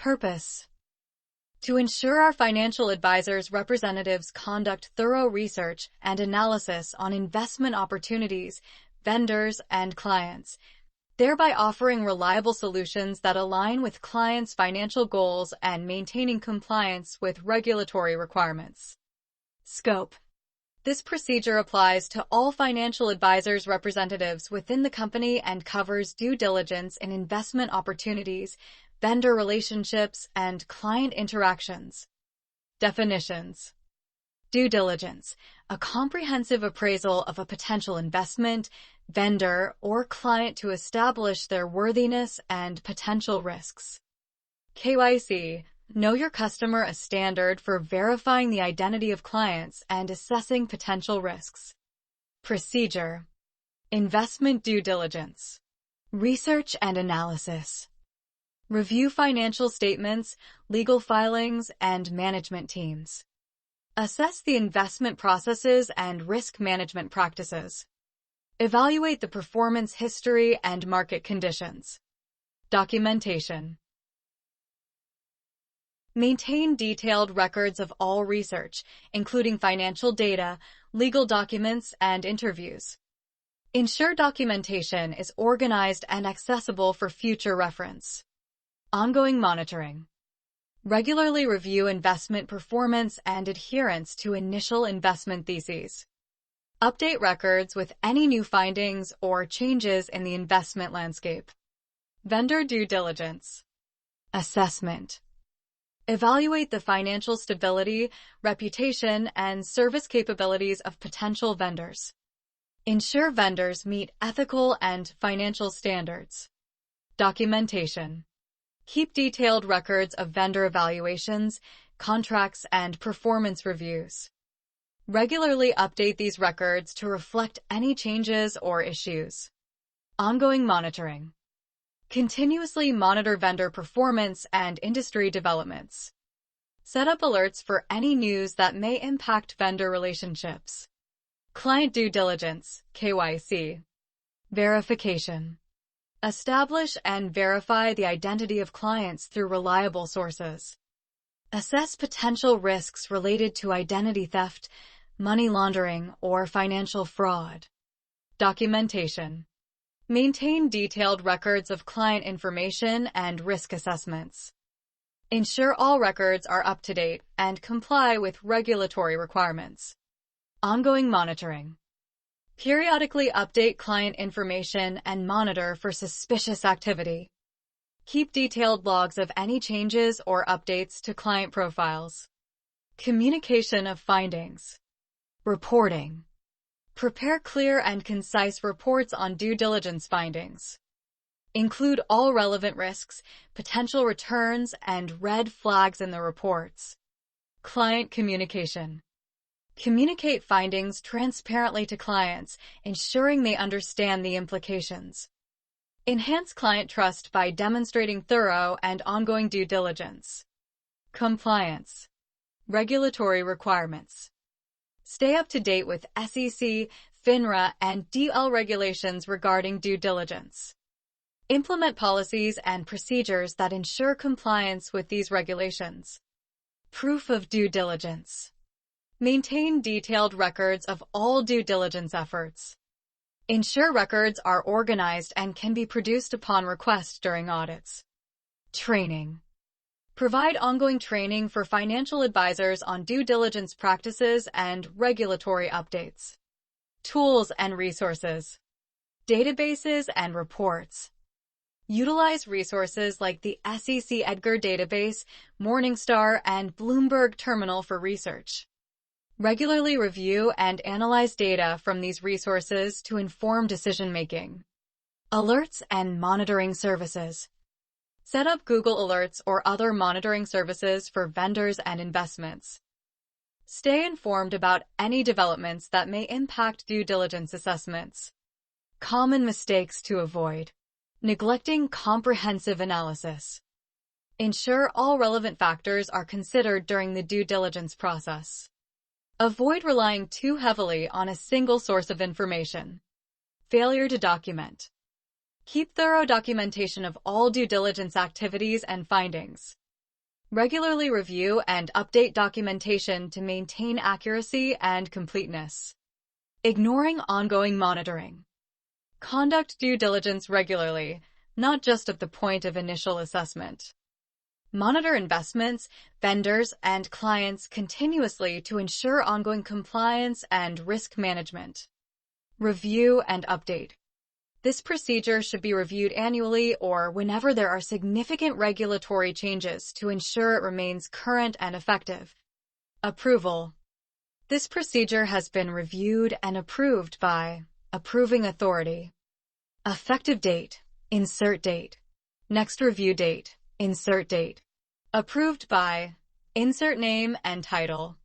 Purpose: to ensure our financial advisors' representatives conduct thorough research and analysis on investment opportunities, vendors, and clients, thereby offering reliable solutions that align with clients' financial goals and maintaining compliance with regulatory requirements. Scope: this procedure applies to all financial advisors' representatives within the company and covers due diligence in investment opportunities, vendor relationships, and client interactions. Definitions: due diligence: a comprehensive appraisal of a potential investment, vendor, or client to establish their worthiness and potential risks. KYC: know your customer, a standard for verifying the identity of clients and assessing potential risks. Procedure: investment due diligence. Research and analysis. Review financial statements, legal filings, and management teams. Assess the investment processes and risk management practices. Evaluate the performance history and market conditions. Documentation: maintain detailed records of all research, including financial data, legal documents, and interviews. Ensure documentation is organized and accessible for future reference. Ongoing monitoring: regularly review investment performance and adherence to initial investment theses. Update records with any new findings or changes in the investment landscape. Vendor due diligence. Assessment: evaluate the financial stability, reputation, and service capabilities of potential vendors. Ensure vendors meet ethical and financial standards. Documentation: keep detailed records of vendor evaluations, contracts, and performance reviews. Regularly update these records to reflect any changes or issues. Ongoing monitoring: continuously monitor vendor performance and industry developments. Set up alerts for any news that may impact vendor relationships. Client due diligence, KYC. Verification: establish and verify the identity of clients through reliable sources. Assess potential risks related to identity theft, money laundering, or financial fraud. Documentation: maintain detailed records of client information and risk assessments. Ensure all records are up to date and comply with regulatory requirements. Ongoing monitoring: periodically update client information and monitor for suspicious activity. Keep detailed logs of any changes or updates to client profiles. Communication of findings. Reporting: prepare clear and concise reports on due diligence findings. Include all relevant risks, potential returns, and red flags in the reports. Client communication: communicate findings transparently to clients, ensuring they understand the implications. Enhance client trust by demonstrating thorough and ongoing due diligence. Compliance. Regulatory requirements: stay up to date with SEC, FINRA, and DL regulations regarding due diligence. Implement policies and procedures that ensure compliance with these regulations. Proof of due diligence: maintain detailed records of all due diligence efforts. Ensure records are organized and can be produced upon request during audits. Training: provide ongoing training for financial advisors on due diligence practices and regulatory updates. Tools and resources: databases and reports. Utilize resources like the SEC Edgar database, Morningstar, and Bloomberg Terminal for research. Regularly review and analyze data from these resources to inform decision-making. Alerts and monitoring services: set up Google Alerts or other monitoring services for vendors and investments. Stay informed about any developments that may impact due diligence assessments. Common mistakes to avoid: neglecting comprehensive analysis. Ensure all relevant factors are considered during the due diligence process. Avoid relying too heavily on a single source of information. Failure to document: keep thorough documentation of all due diligence activities and findings. Regularly review and update documentation to maintain accuracy and completeness. Ignoring ongoing monitoring. Conduct due diligence regularly, not just at the point of initial assessment. Monitor investments, vendors, and clients continuously to ensure ongoing compliance and risk management. Review and update. This procedure should be reviewed annually or whenever there are significant regulatory changes to ensure it remains current and effective. Approval. This procedure has been reviewed and approved by approving authority. Effective date. Insert date. Next review date. Insert date. Approved by insert name and title.